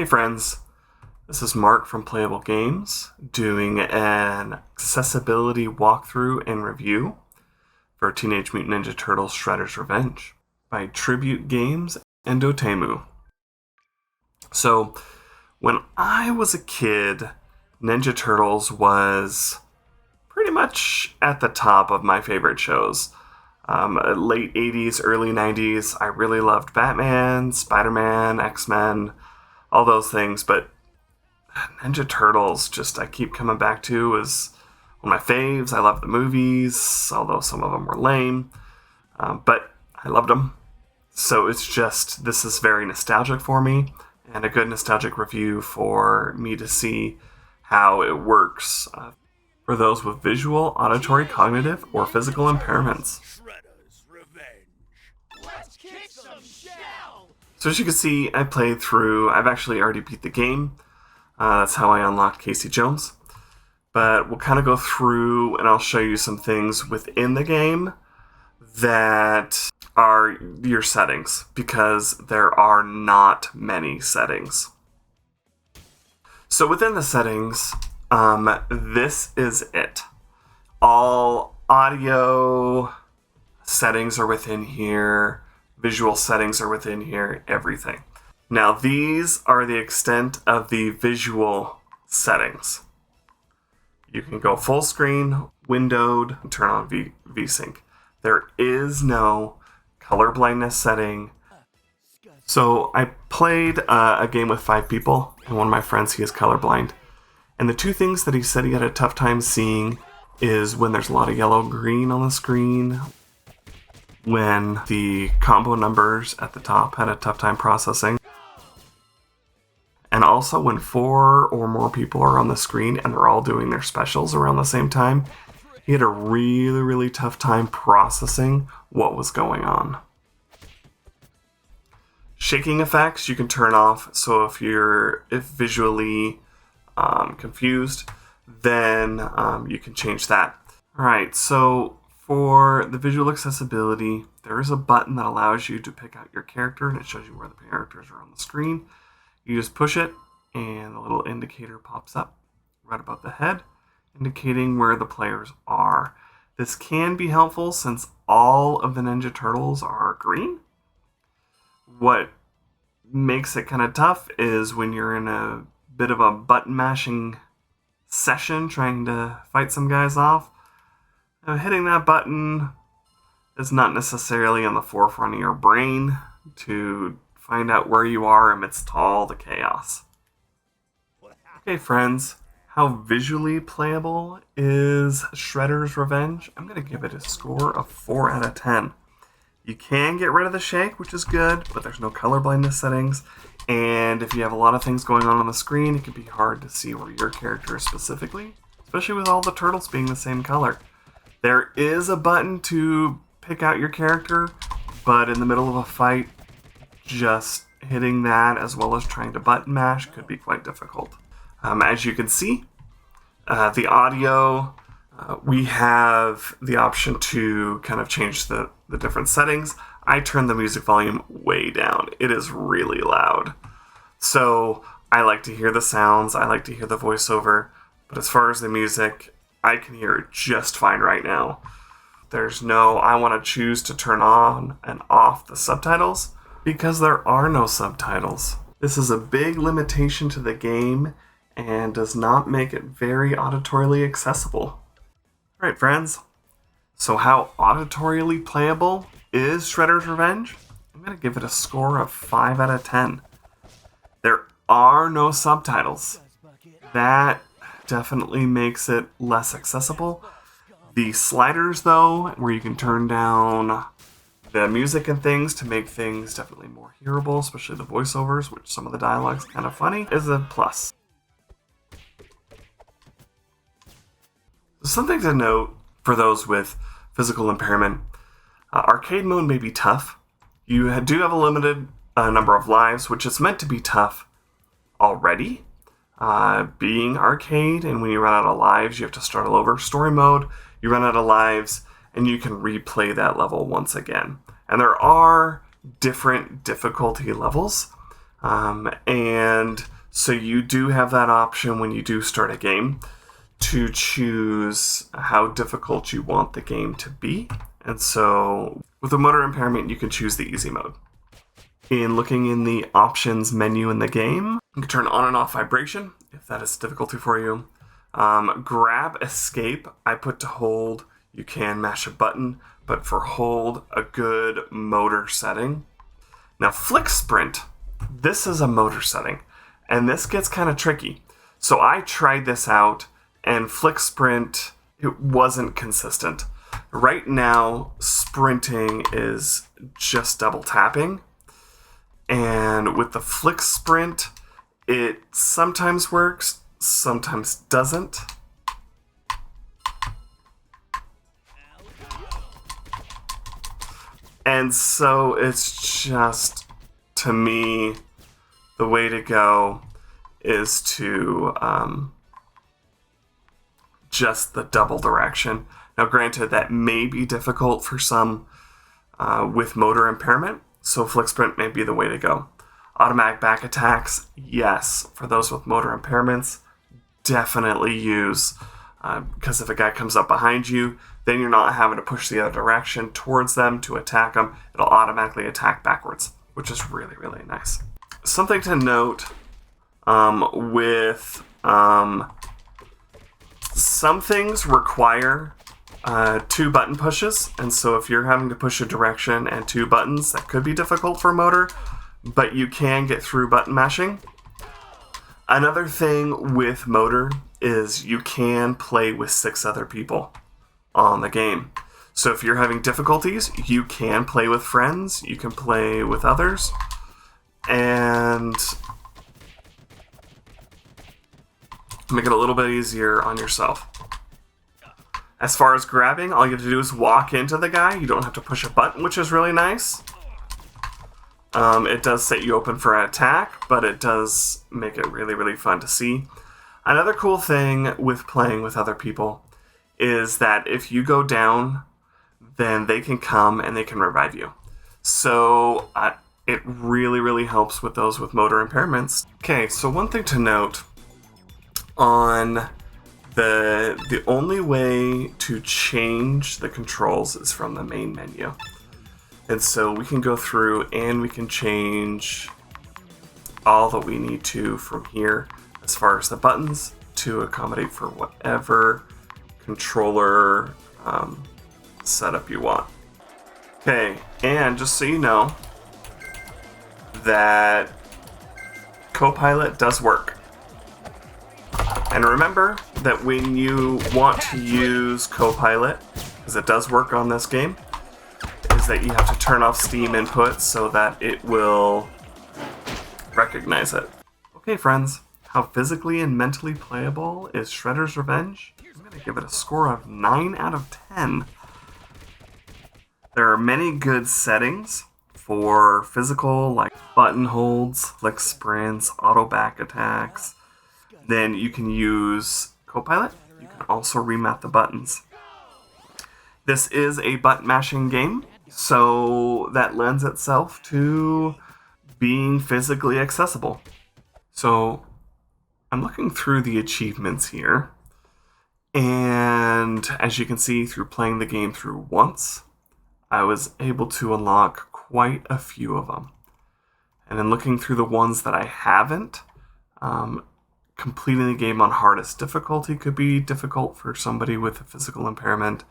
Hey friends, this is Mark from playABLE Games doing an accessibility walkthrough and review for Teenage Mutant Ninja Turtles Shredder's Revenge by Tribute Games and Dotemu. So, when I was a kid, Ninja Turtles was pretty much at the top of my favorite shows. Late 80s, early 90s, I really loved Batman, Spider-Man, X-Men, all those things, but Ninja Turtles, I keep coming back to, is one of my faves. I love the movies, although some of them were lame, but I loved them. So this is very nostalgic for me, and a good nostalgic review for me to see how it works for those with visual, auditory, cognitive, or physical impairments. So as you can see, I've actually already beat the game. That's how I unlocked Casey Jones. But we'll kind of go through and I'll show you some things within the game that are your settings, because there are not many settings. So within the settings, this is it. All audio settings are within here. Visual settings are within here, everything. Now these are the extent of the visual settings. You can go full screen, windowed, and turn on VSync. There is no color blindness setting. So I played a game with 5 people, and one of my friends, he is colorblind. And the two things that he said he had a tough time seeing is when there's a lot of yellow-green on the screen, when the combo numbers at the top had a tough time processing, and also when 4 or more people are on the screen and they're all doing their specials around the same time. He had a really, really tough time processing what was going on. Shaking effects you can turn off, so if visually confused, then you can change that. Alright, so for the visual accessibility, there is a button that allows you to pick out your character, and it shows you where the characters are on the screen. You just push it, and the little indicator pops up right above the head, indicating where the players are. This can be helpful since all of the Ninja Turtles are green. What makes it kind of tough is when you're in a bit of a button mashing session trying to fight some guys off. Hitting that button is not necessarily on the forefront of your brain to find out where you are amidst all the chaos. Okay, friends, how visually playable is Shredder's Revenge? I'm going to give it a score of 4 out of 10. You can get rid of the shake, which is good, but there's no color blindness settings. And if you have a lot of things going on the screen, it can be hard to see where your character is specifically, especially with all the turtles being the same color. There is a button to pick out your character, but in the middle of a fight, just hitting that as well as trying to button mash could be quite difficult. As you can see, the audio, we have the option to kind of change the different settings. I turned the music volume way down. It is really loud. So I like to hear the sounds, I like to hear the voiceover, but as far as the music, I can hear it just fine right now. I want to choose to turn on and off the subtitles because there are no subtitles. This is a big limitation to the game and does not make it very auditorily accessible. Alright friends, so how auditorily playable is Shredder's Revenge? I'm going to give it a score of 5 out of 10. There are no subtitles. That definitely makes it less accessible. The sliders, though, where you can turn down the music and things to make things definitely more hearable, especially the voiceovers, which some of the dialogue's kind of funny, is a plus. Something to note for those with physical impairment, arcade mode may be tough. You do have a limited number of lives, which is meant to be tough already. Being arcade, and when you run out of lives, you have to start all over. Story mode, you run out of lives, and you can replay that level once again. And there are different difficulty levels. And so you do have that option when you do start a game to choose how difficult you want the game to be. And so with a motor impairment, you can choose the easy mode. In looking in the options menu in the game, you can turn on and off vibration if that is difficulty for you. Grab escape, I put to hold. You can mash a button, but for hold, a good motor setting. Now flick sprint, this is a motor setting, and this gets kind of tricky. So I tried this out, and flick sprint, it wasn't consistent. Right now, sprinting is just double tapping, and with the flick sprint, it sometimes works, sometimes doesn't. And so it's just, to me, the way to go is to just the double direction. Now, granted, that may be difficult for some with motor impairment, so flick sprint may be the way to go. Automatic back attacks, yes. For those with motor impairments, definitely use, because if a guy comes up behind you, then you're not having to push the other direction towards them to attack them. It'll automatically attack backwards, which is really, really nice. Something to note with some things require 2 button pushes, and so if you're having to push a direction and 2 buttons, that could be difficult for motor, but you can get through button mashing. Another thing with motor is you can play with 6 other people on the game. So if you're having difficulties, you can play with friends, you can play with others, and make it a little bit easier on yourself. As far as grabbing, all you have to do is walk into the guy. You don't have to push a button, which is really nice. It does set you open for an attack, but it does make it really, really fun to see. Another cool thing with playing with other people is that if you go down, then they can come and they can revive you. So it really, really helps with those with motor impairments. Okay, so one thing to note on the only way to change the controls is from the main menu. And so we can go through and we can change all that we need to from here as far as the buttons to accommodate for whatever controller setup you want. Okay, and just so you know that Copilot does work. And remember that when you want to use Copilot, because it does work on this game, is that you have to turn off Steam input so that it will recognize it. Okay, friends, how physically and mentally playable is Shredder's Revenge? I'm going to give it a score of 9 out of 10. There are many good settings for physical, like button holds, flick sprints, auto back attacks. Then you can use Copilot. You can also remap the buttons. This is a button mashing game, so that lends itself to being physically accessible. So I'm looking through the achievements here, and as you can see through playing the game through once, I was able to unlock quite a few of them. And then looking through the ones that I haven't, completing the game on hardest difficulty could be difficult for somebody with a physical impairment,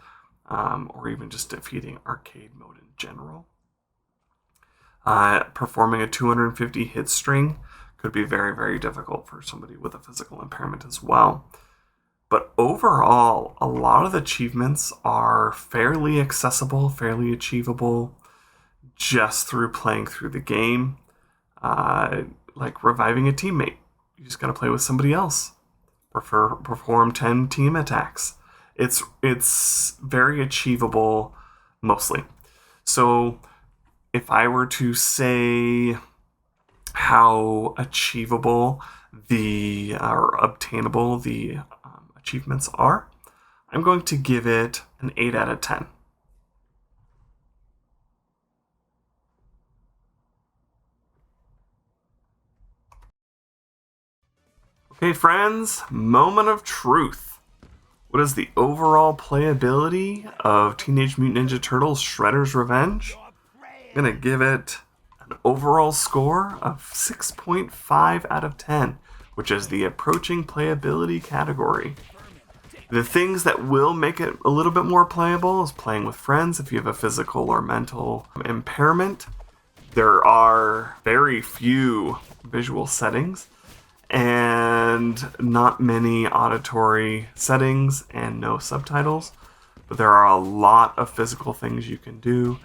or even just defeating arcade mode in general. Performing a 250 hit string could be very, very difficult for somebody with a physical impairment as well. But overall, a lot of the achievements are fairly accessible, fairly achievable, just through playing through the game. Like reviving a teammate. You just gotta play with somebody else. Perform 10 team attacks. It's very achievable, mostly. So if I were to say how achievable or obtainable the achievements are, I'm going to give it an 8 out of 10. Okay, friends, moment of truth. What is the overall playability of Teenage Mutant Ninja Turtles Shredder's Revenge? I'm gonna give it an overall score of 6.5 out of 10, which is the approaching playability category. The things that will make it a little bit more playable is playing with friends if you have a physical or mental impairment. There are very few visual settings and not many auditory settings and no subtitles, but there are a lot of physical things you can do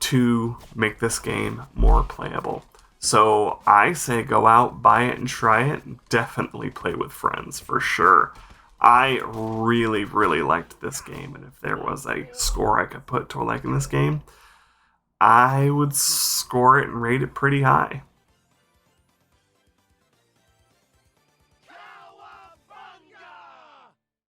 to make this game more playable. So I say go out, buy it, and try it. Definitely play with friends for sure. I really, really liked this game, and if there was a score I could put to liking this game, I would score it and rate it pretty high.